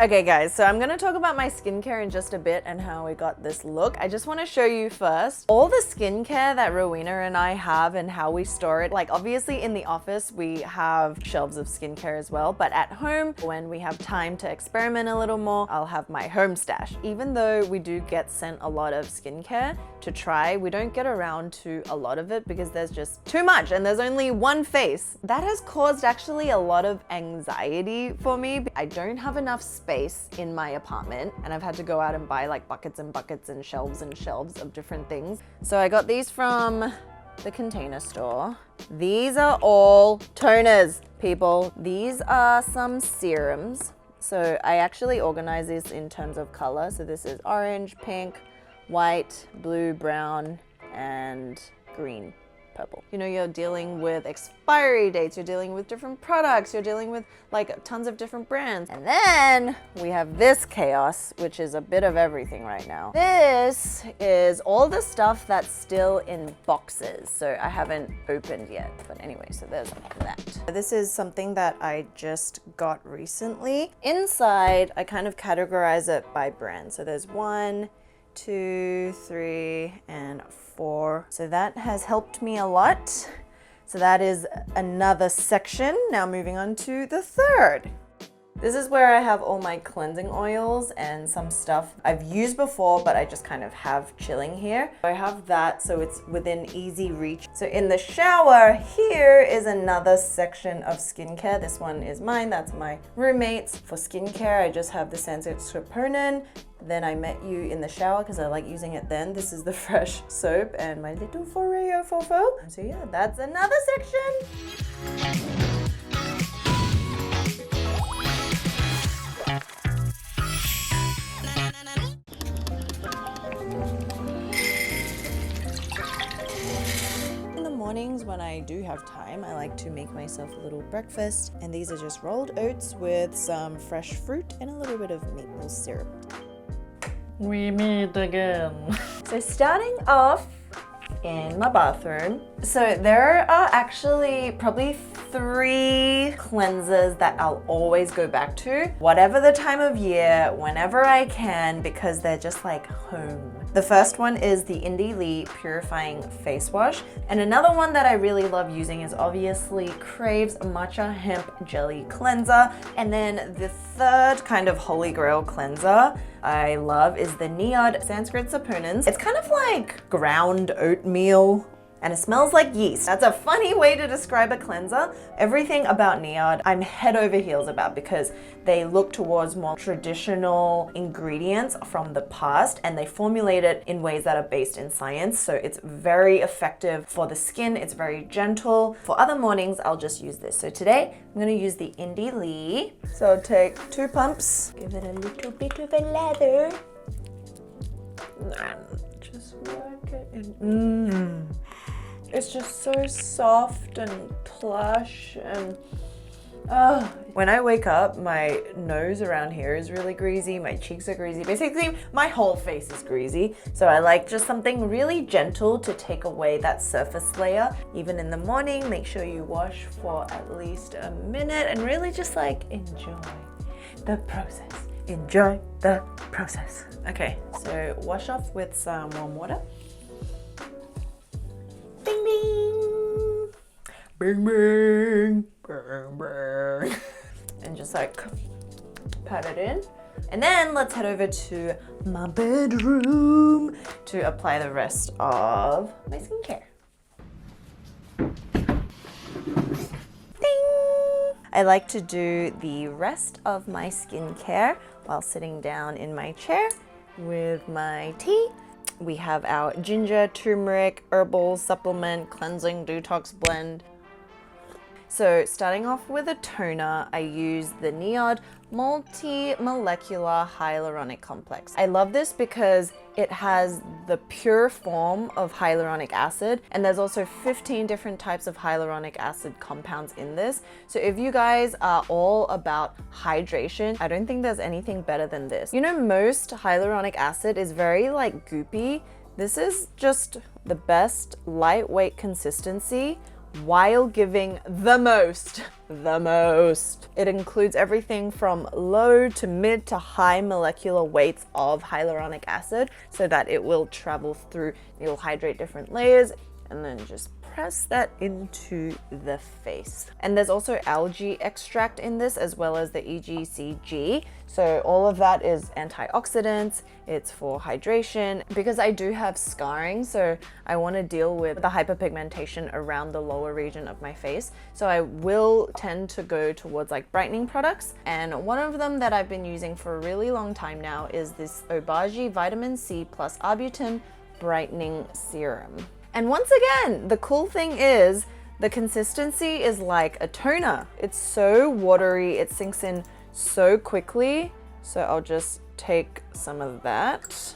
Okay guys, so I'm gonna talk about my skincare in just a bit and how we got this look. I just wanna show you first all the skincare that Rowena and I have and how we store it. Like obviously in the office, we have shelves of skincare as well, but at home, when we have time to experiment a little more, I'll have my home stash. Even though we do get sent a lot of skincare to try, we don't get around to a lot of it because there's just too much and there's only one face. That has caused actually a lot of anxiety for me. I don't have enough space in my apartment and I've had to go out and buy like buckets and buckets and shelves of different things. So I got these from the Container Store. These are all toners, people. These are some serums. So I actually organize this in terms of color. So this is orange, pink, white, blue, brown, and green. Purple. You know, you're dealing with expiry dates, you're dealing with different products, you're dealing with like tons of different brands. And then we have this chaos, which is a bit of everything right now. This is all the stuff that's still in boxes. So I haven't opened yet, but anyway, so there's that. This is something that I just got recently. Inside, I kind of categorize it by brand. So there's 1, 2, 3, and 4. So that has helped me a lot. So that is another section. Now moving on to the third. This is where I have all my cleansing oils and some stuff I've used before, but I just kind of have chilling here. I have that so it's within easy reach. So in the shower, here is another section of skincare. This one is mine, that's my roommate's. For skincare, I just have the Acne-Prone. Then I met you in the shower because I like using it then. This is the fresh soap and my little Foreo Fofo. So yeah, that's another section. Mornings when I do have time, I like to make myself a little breakfast, and these are just rolled oats with some fresh fruit and a little bit of maple syrup. We meet again. So starting off in my bathroom. So there are actually probably 3 cleansers that I'll always go back to, whatever the time of year, whenever I can, because they're just like home. The first one is the Indie Lee Purifying Face Wash. And another one that I really love using is obviously Crave's Matcha Hemp Jelly Cleanser. And then the third kind of holy grail cleanser I love is the Neod Sanskrit Sapoonins. It's kind of like ground oatmeal and it smells like yeast. That's a funny way to describe a cleanser. Everything about Neod I'm head over heels about because they look towards more traditional ingredients from the past and they formulate it in ways that are based in science. So it's very effective for the skin. It's very gentle. For other mornings, I'll just use this. So today, I'm gonna use the Indie Lee. So I'll take 2 pumps, give it a little bit of a lather. Just work it in. It's just so soft and plush and when I wake up, my nose around here is really greasy, my cheeks are greasy, basically my whole face is greasy. So I like just something really gentle to take away that surface layer. Even in the morning, make sure you wash for at least a minute and really just like enjoy the process. Enjoy the process. Okay, so wash off with some warm water. Bing bing! Bing bing! Bing bing! And just like pat it in. And then let's head over to my bedroom to apply the rest of my skincare. Ding! I like to do the rest of my skincare while sitting down in my chair with my tea. We have our ginger, turmeric, herbal supplement, cleansing detox blend. So starting off with a toner, I use the Neod Multi-Molecular Hyaluronic Complex. I love this because it has the pure form of hyaluronic acid, and there's also 15 different types of hyaluronic acid compounds in this. So if you guys are all about hydration, I don't think there's anything better than this. You know, most hyaluronic acid is very like goopy. This is just the best lightweight consistency while giving the most. It includes everything from low to mid to high molecular weights of hyaluronic acid so that it will travel through, it'll hydrate different layers, and then just press that into the face. And there's also algae extract in this, as well as the EGCG. So all of that is antioxidants, it's for hydration. Because I do have scarring, so I want to deal with the hyperpigmentation around the lower region of my face. So I will tend to go towards like brightening products. And one of them that I've been using for a really long time now is this Obagi Vitamin C plus Arbutin Brightening Serum. And once again, the cool thing is the consistency is like a toner. It's so watery, it sinks in so quickly. So I'll just take some of that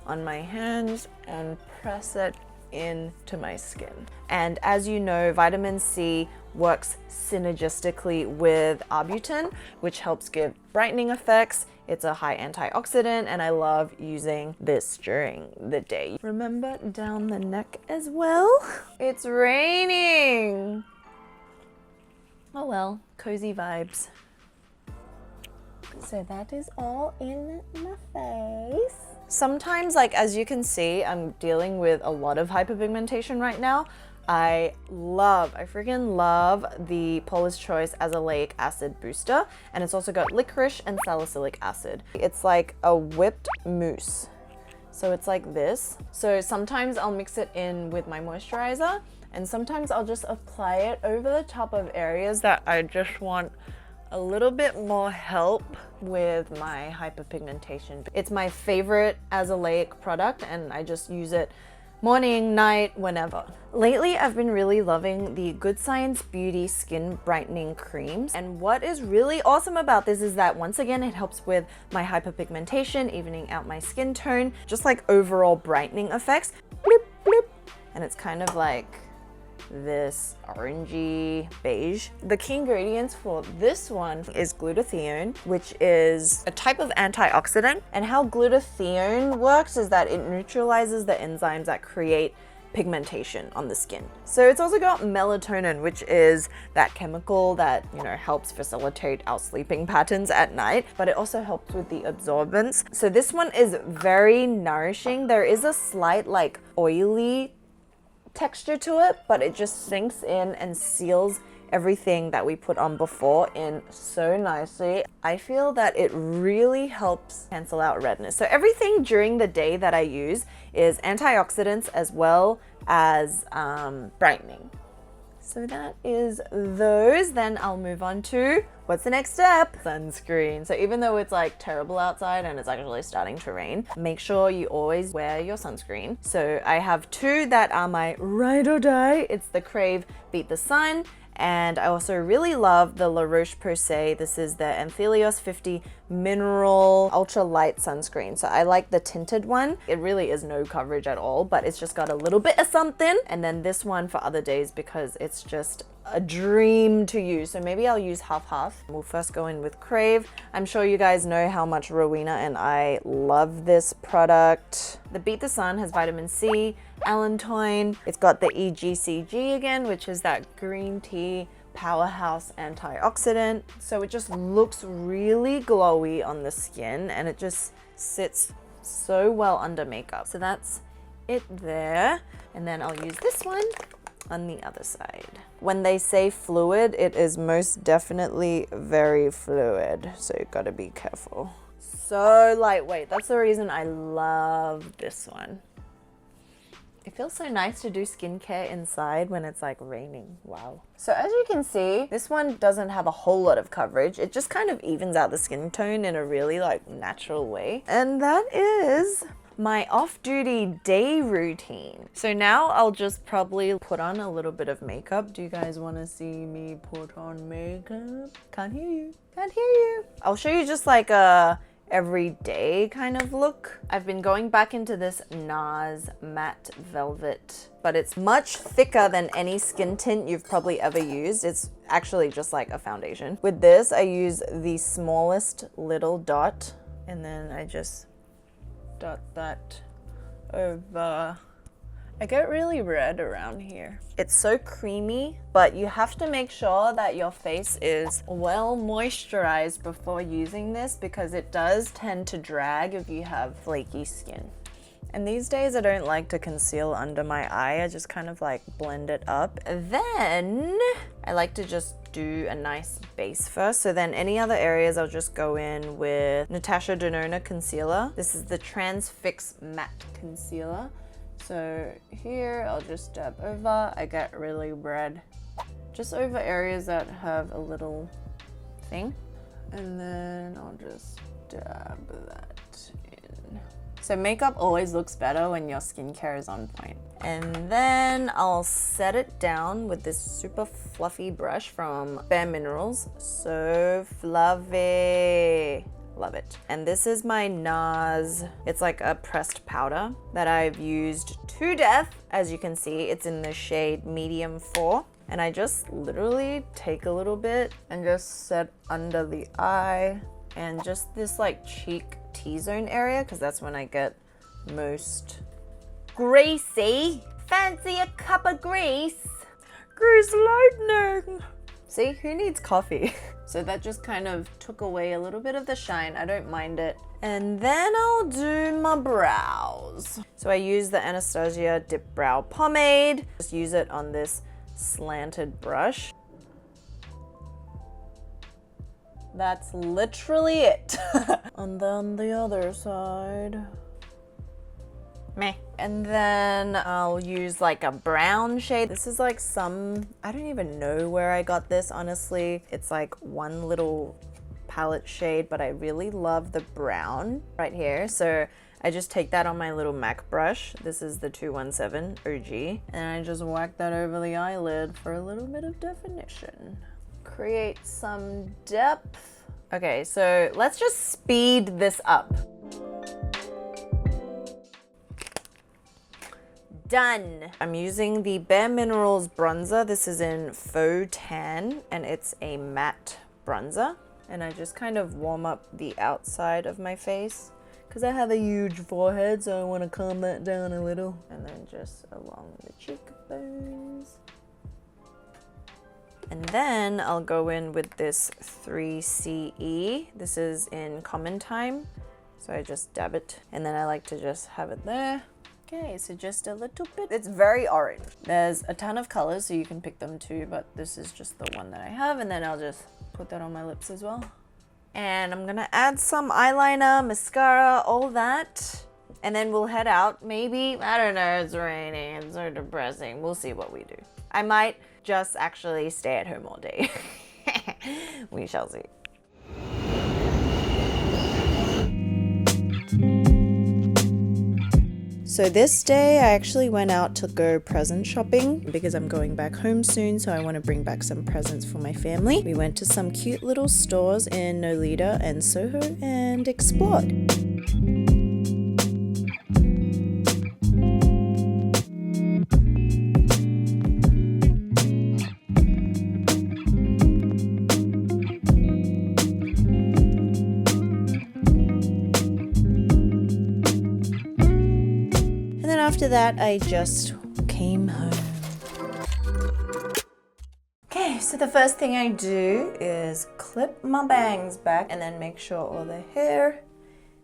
on my hands and press it into my skin. And as you know, vitamin C works synergistically with arbutin, which helps give brightening effects. It's a high antioxidant, and I love using this during the day. Remember, down the neck as well. It's raining. Oh well, cozy vibes. So that is all in my face. Sometimes, like as you can see, I'm dealing with a lot of hyperpigmentation right now. I freaking love the Paula's Choice Azelaic Acid Booster, and it's also got licorice and salicylic acid. It's like a whipped mousse. So it's like this. So sometimes I'll mix it in with my moisturizer, and sometimes I'll just apply it over the top of areas that I just want a little bit more help with my hyperpigmentation. It's my favorite azelaic product, and I just use it morning, night, whenever. Lately, I've been really loving the Good Science Beauty Skin Brightening Creams. And what is really awesome about this is that once again, it helps with my hyperpigmentation, evening out my skin tone, just like overall brightening effects. Bloop, bloop. And it's kind of like this orangey beige. The key ingredients for this one is glutathione, which is a type of antioxidant. And how glutathione works is that it neutralizes the enzymes that create pigmentation on the skin. So it's also got melatonin, which is that chemical that, you know, helps facilitate our sleeping patterns at night, but it also helps with the absorbance. So this one is very nourishing. There is a slight like oily texture to it, but it just sinks in and seals everything that we put on before in so nicely. I feel that it really helps cancel out redness. So everything during the day that I use is antioxidants as well as brightening. So that is those. Then I'll move on to what's the next step? Sunscreen. So even though it's like terrible outside and it's actually starting to rain, make sure you always wear your sunscreen. So I have two that are my ride or die. It's the Crave Beat the Sun, and I also really love the La Roche-Posay. This is the Anthelios 50 Mineral Ultra Light Sunscreen. So I like the tinted one. It really is no coverage at all, but it's just got a little bit of something. And then this one for other days because it's just a dream to use. So maybe I'll use half. We'll first go in with Crave. I'm sure you guys know how much Rowena and I love this product. The Beat the Sun has vitamin C, allantoin. It's got the EGCG again, which is that green tea powerhouse antioxidant. So it just looks really glowy on the skin, and it just sits so well under makeup. So that's it there. And then I'll use this one on the other side. When they say fluid, it is most definitely very fluid, so you gotta be careful. So lightweight. That's the reason I love this one. It feels so nice to do skincare inside when it's like raining. Wow. So as you can see, this one doesn't have a whole lot of coverage. It just kind of evens out the skin tone in a really like natural way. And that is my off-duty day routine. So now I'll just probably put on a little bit of makeup. Do you guys want to see me put on makeup? Can't hear you. Can't hear you. I'll show you just like a everyday kind of look. I've been going back into this NARS matte velvet, but it's much thicker than any skin tint you've probably ever used. It's actually just like a foundation. With this, I use the smallest little dot, and then I just dot that over I get really red around here. It's so creamy, but you have to make sure that your face is well moisturized before using this because it does tend to drag if you have flaky skin. And these days I don't like to conceal under my eye, I just kind of like blend it up. Then I like to just do a nice base first. So then any other areas I'll just go in with Natasha Denona concealer. This is the Transfix Matte Concealer. So here I'll just dab over. I get really red just over areas that have a little thing. And then I'll just dab that in. So makeup always looks better when your skincare is on point. And then I'll set it down with this super fluffy brush from BALMS. So fluffy. Love it. And this is my NARS. It's like a pressed powder that I've used to death. As you can see, it's in the shade medium 4. And I just literally take a little bit and just set under the eye and just this like cheek T-zone area, because that's when I get most greasy. Fancy a cup of grease? Grease lightning. See, who needs coffee? So that just kind of took away a little bit of the shine. I don't mind it. And then I'll do my brows. So I use the Anastasia dipbrow pomade. Just use it on this slanted brush. That's literally it. And then the other side. Meh. And then I'll use like a brown shade. This is like I don't even know where I got this, honestly. It's like one little palette shade, but I really love the brown right here. So I just take that on my little MAC brush. This is the 217 OG. And I just whack that over the eyelid for a little bit of definition. Create some depth. Okay, so let's just speed this up. Done. I'm using the BAREminerals bronzer. This is in Faux Tan and it's a matte bronzer. And I just kind of warm up the outside of my face because I have a huge forehead, so I want to calm that down a little. And then just along the cheekbones. And then I'll go in with this 3CE. This is in Common Time. So I just dab it and then I like to just have it there. Okay, so just a little bit. It's very orange. There's a ton of colors, so you can pick them too, but this is just the one that I have, and then I'll just put that on my lips as well. And I'm gonna add some eyeliner, mascara, all that, and then we'll head out. Maybe, I don't know, it's raining, it's so depressing. We'll see what we do. I might just actually stay at home all day. We shall see. So this day I actually went out to go present shopping because I'm going back home soon, so I want to bring back some presents for my family. We went to some cute little stores in Nolita and Soho and explored. After that, I just came home. Okay, so the first thing I do is clip my bangs back and then make sure all the hair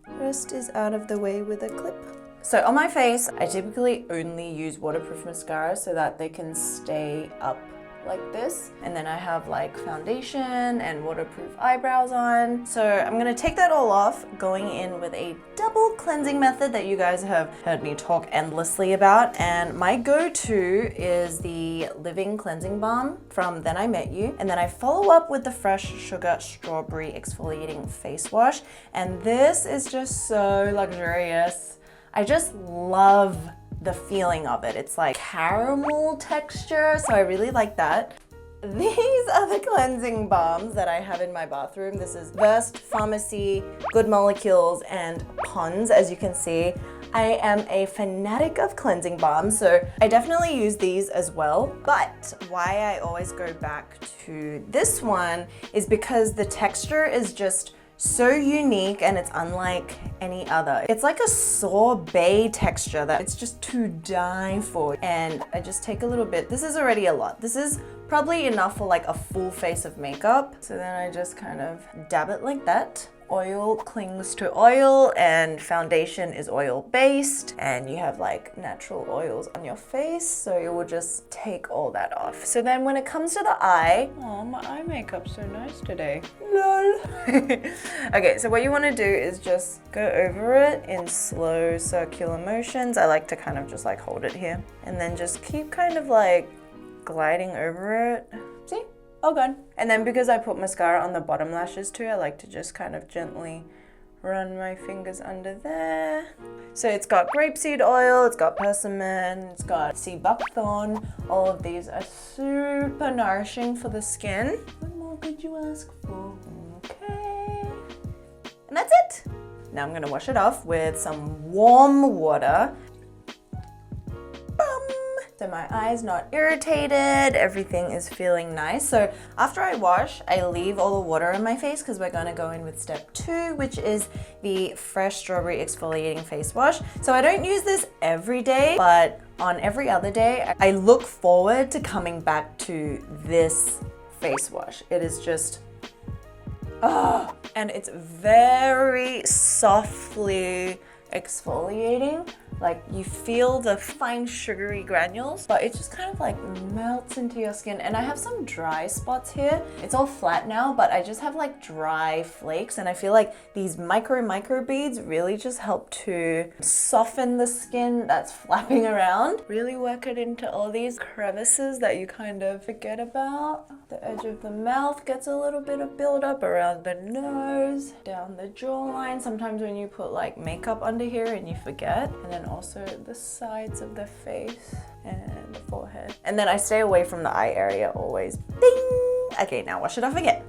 rest is out of the way with a clip. So on my face, I typically only use waterproof mascara so that they can stay up like this. And then I have like foundation and waterproof eyebrows on. So I'm gonna take that all off, going in with a double cleansing method that you guys have heard me talk endlessly about. And my go-to is the Living Cleansing Balm from Then I Met You. And then I follow up with the Fresh Sugar Strawberry Exfoliating Face Wash. And this is just so luxurious. I just love the feeling of it. It's like caramel texture, so I really like that. These are the cleansing balms that I have in my bathroom. This is Versed Pharmacy, Good Molecules, and Pond's. As you can see, I am a fanatic of cleansing balms, so I definitely use these as well. But why I always go back to this one is because the texture is just so unique and it's unlike any other. It's like a sorbet texture that it's just to die for. And I just take a little bit. This is already a lot. This is probably enough for like a full face of makeup. So then I just kind of dab it like that. Oil clings to oil and foundation is oil based, and you have like natural oils on your face, so it will just take all that off. So then when it comes to the eye, oh, my eye makeup's so nice today. Lol. Okay, so what you want to do is just go over it in slow circular motions. I like to kind of just like hold it here and then just keep kind of like gliding over it. See? All gone. And then because I put mascara on the bottom lashes too, I like to just kind of gently run my fingers under there. So it's got grapeseed oil, it's got persimmon, it's got sea buckthorn. All of these are super nourishing for the skin. What more could you ask for? Okay. And that's it. Now I'm gonna wash it off with some warm water. So my eye's not irritated, everything is feeling nice. So after I wash, I leave all the water in my face because we're gonna go in with step 2, which is the fresh strawberry exfoliating face wash. So I don't use this every day, but on every other day, I look forward to coming back to this face wash. It is just, and it's very softly exfoliating. Like you feel the fine sugary granules, but it just kind of like melts into your skin. And I have some dry spots here. It's all flat now, but I just have like dry flakes, and I feel like these micro beads really just help to soften the skin that's flapping around. Really work it into all these crevices that you kind of forget about. The edge of the mouth gets a little bit of buildup around the nose, down the jawline. Sometimes when you put like makeup under here and you forget. And then also the sides of the face and the forehead. And then I stay away from the eye area always. Ding! Okay, now wash it off again.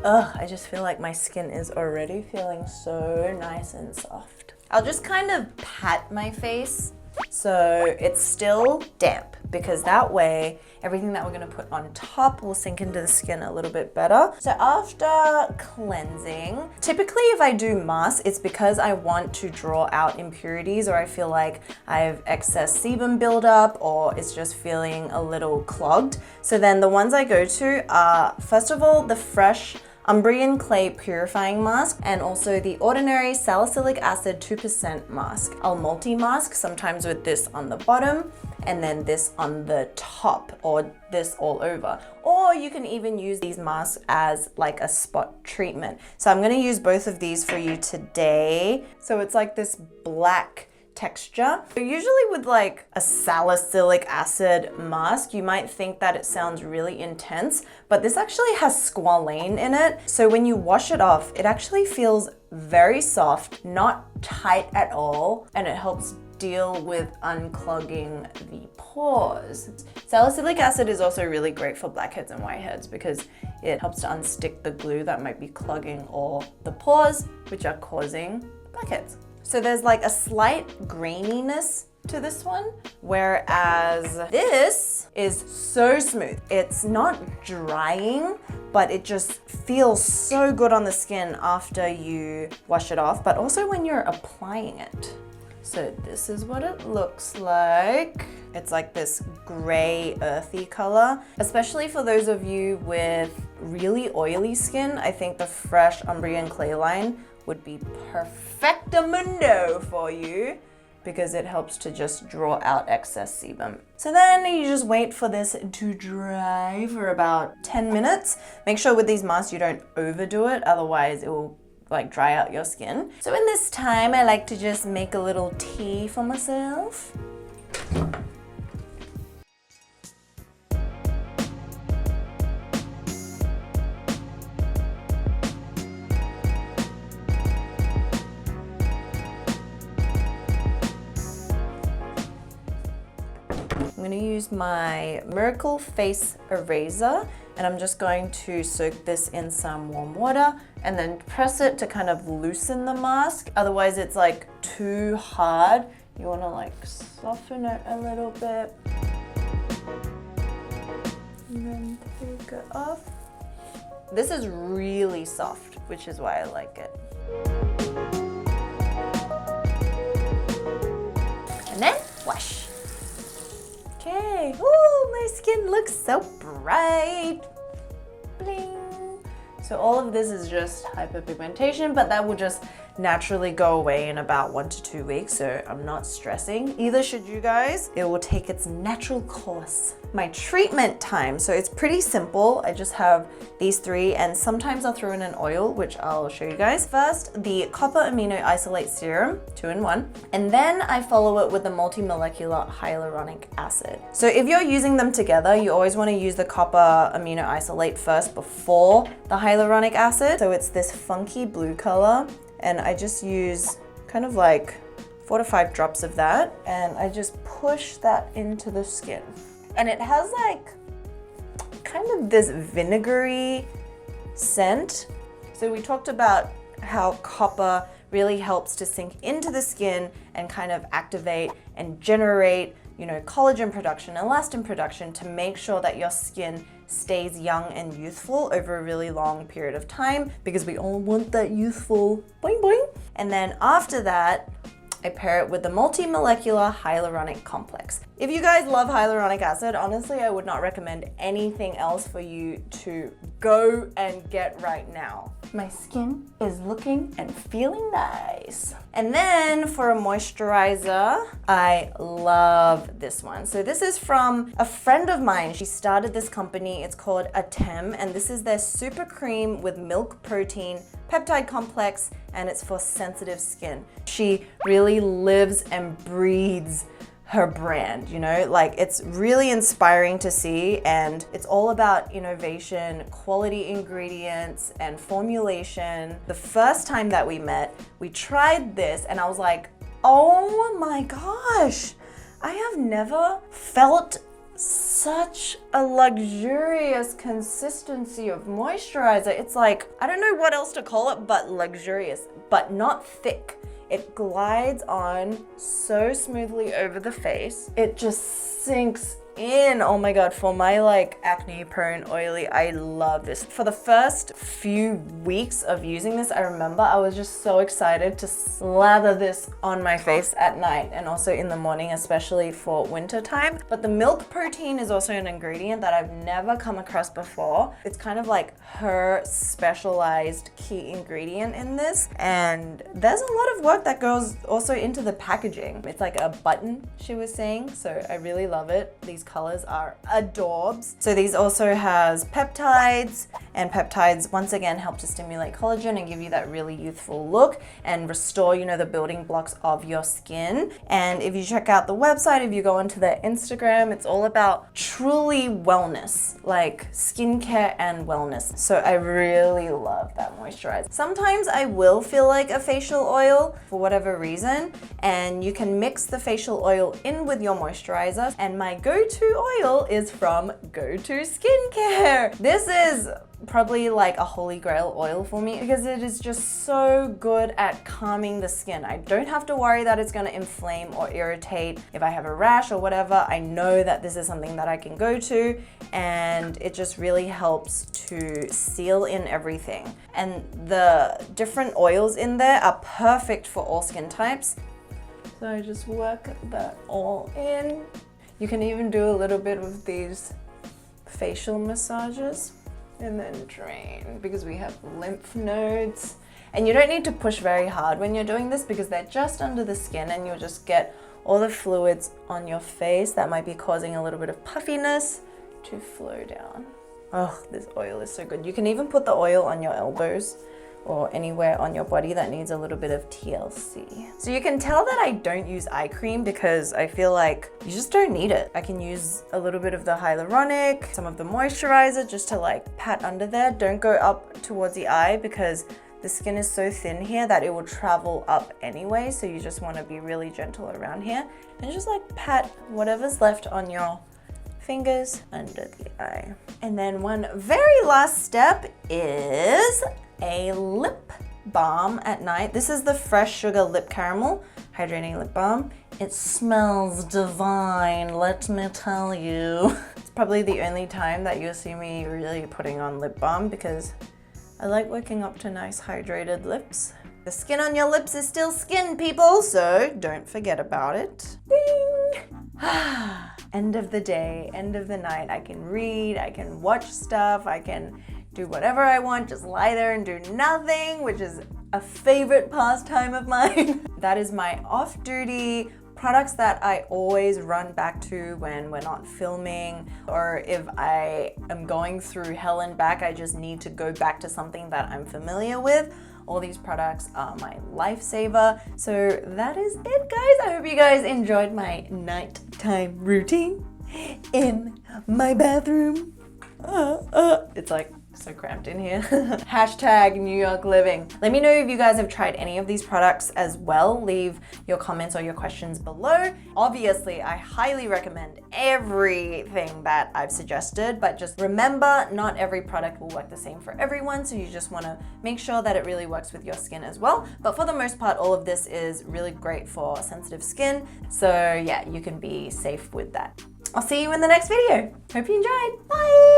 Ugh, I just feel like my skin is already feeling so nice and soft. I'll just kind of pat my face so it's still damp, because that way everything that we're gonna put on top will sink into the skin a little bit better. So after cleansing, typically if I do masks, it's because I want to draw out impurities, or I feel like I have excess sebum buildup, or it's just feeling a little clogged. So then the ones I go to are, first of all, the fresh Umbrian Clay Purifying Mask, and also the ordinary salicylic acid 2% mask. I'll multi-mask, sometimes with this on the bottom and then this on the top, or this all over. Or you can even use these masks as like a spot treatment. So I'm gonna use both of these for you today. So it's like this black texture. Usually with like a salicylic acid mask, you might think that it sounds really intense, but this actually has squalane in it. So when you wash it off, it actually feels very soft, not tight at all, and it helps deal with unclogging the pores. Salicylic acid is also really great for blackheads and whiteheads because it helps to unstick the glue that might be clogging all the pores, which are causing blackheads. So there's like a slight graininess to this one, whereas this is so smooth. It's not drying, but it just feels so good on the skin after you wash it off, but also when you're applying it. So this is what it looks like. It's like this gray earthy color. Especially for those of you with really oily skin, I think the fresh Umbrian Clay line would be perfectamundo for you, because it helps to just draw out excess sebum. So then you just wait for this to dry for about 10 minutes. Make sure with these masks you don't overdo it, otherwise it will like dry out your skin. So in this time, I like to just make a little tea for myself. I'm going to use my Miracle Face Eraser, and I'm just going to soak this in some warm water and then press it to kind of loosen the mask. Otherwise it's like too hard. You want to like soften it a little bit. And then take it off. This is really soft. which is why I like it. And then wash. Okay. Ooh, my skin looks so bright. Bling. So all of this is just hyperpigmentation, but that will just naturally go away in about 1 to 2 weeks, so I'm not stressing. Either should you guys. It will take its natural course. My treatment time, so it's pretty simple. I just have these 3, and sometimes I'll throw in an oil, which I'll show you guys. First, the copper amino isolate serum, 2-in-1, and then I follow it with the multi-molecular hyaluronic acid. So if you're using them together, you always want to use the copper amino isolate first before the hyaluronic acid. So it's this funky blue color, and I just use kind of like 4 to 5 drops of that, and I just push that into the skin. And it has like kind of this vinegary scent. So we talked about how copper really helps to sink into the skin and kind of activate and generate, you know, collagen production, elastin production to make sure that your skin stays young and youthful over a really long period of time, because we all want that youthful boing boing. And then after that, I pair it with the multi-molecular hyaluronic complex. If you guys love hyaluronic acid, honestly, I would not recommend anything else for you to go and get right now. My skin is looking and feeling nice. And then for a moisturizer, I love this one. So this is from a friend of mine. She started this company. It's called Atem, and this is their super cream with milk protein, peptide complex, and it's for sensitive skin. She really lives and breathes her brand, you know, like it's really inspiring to see, and it's all about innovation, quality ingredients, and formulation. The first time that we met, we tried this and I was like, oh my gosh, I have never felt such a luxurious consistency of moisturizer. It's like, I don't know what else to call it but luxurious, but not thick. It glides on so smoothly over the face. It just sinks in. Oh my god, for my like acne prone oily, I love this. For the first few weeks of using this, I remember I was just so excited to slather this on my face at night and also in the morning, especially for winter time. But the milk protein is also an ingredient that I've never come across before. It's kind of like her specialized key ingredient in this, and there's a lot of work that goes also into the packaging. It's like a button, she was saying, so I really love it. These colors are adorbs. So these also has peptides, and peptides once again help to stimulate collagen and give you that really youthful look and restore, you know, the building blocks of your skin. And if you check out the website, if you go onto their Instagram, it's all about truly wellness, like skincare and wellness. So I really love that moisturizer. Sometimes I will feel like a facial oil for whatever reason, and you can mix the facial oil in with your moisturizer, and my go-to oil is from Go-To Skincare. This is probably like a holy grail oil for me because it is just so good at calming the skin. I don't have to worry that it's going to inflame or irritate. If I have a rash or whatever, I know that this is something that I can go to, and it just really helps to seal in everything. And the different oils in there are perfect for all skin types. So I just work that all in. You can even do a little bit of these facial massages and then drain, because we have lymph nodes. And you don't need to push very hard when you're doing this because they're just under the skin, and you'll just get all the fluids on your face that might be causing a little bit of puffiness to flow down. Oh, this oil is so good. You can even put the oil on your elbows or anywhere on your body that needs a little bit of TLC. So you can tell that I don't use eye cream because I feel like you just don't need it. I can use a little bit of the hyaluronic, some of the moisturizer just to like pat under there. Don't go up towards the eye because the skin is so thin here that it will travel up anyway. So you just want to be really gentle around here and just like pat whatever's left on your fingers under the eye. And then one very last step is a lip balm at night. This is the Fresh Sugar Lip Caramel Hydrating Lip Balm. It smells divine, let me tell you. It's probably the only time that you'll see me really putting on lip balm because I like waking up to nice hydrated lips. The skin on your lips is still skin, people, so don't forget about it. Ding! End of the day, end of the night. I can read, I can watch stuff, I can do whatever I want, just lie there and do nothing, which is a favorite pastime of mine. That is my off-duty products that I always run back to when we're not filming, or if I am going through hell and back, I just need to go back to something that I'm familiar with. All these products are my lifesaver. So that is it, guys. I hope you guys enjoyed my nighttime routine in my bathroom. It's like so cramped in here. Hashtag New York living. Let me know if you guys have tried any of these products as well. Leave your comments or your questions below. Obviously, I highly recommend everything that I've suggested, but just remember, not every product will work the same for everyone, so you just want to make sure that it really works with your skin as well. But for the most part, all of this is really great for sensitive skin, so yeah, you can be safe with that. I'll see you in the next video. Hope you enjoyed. Bye!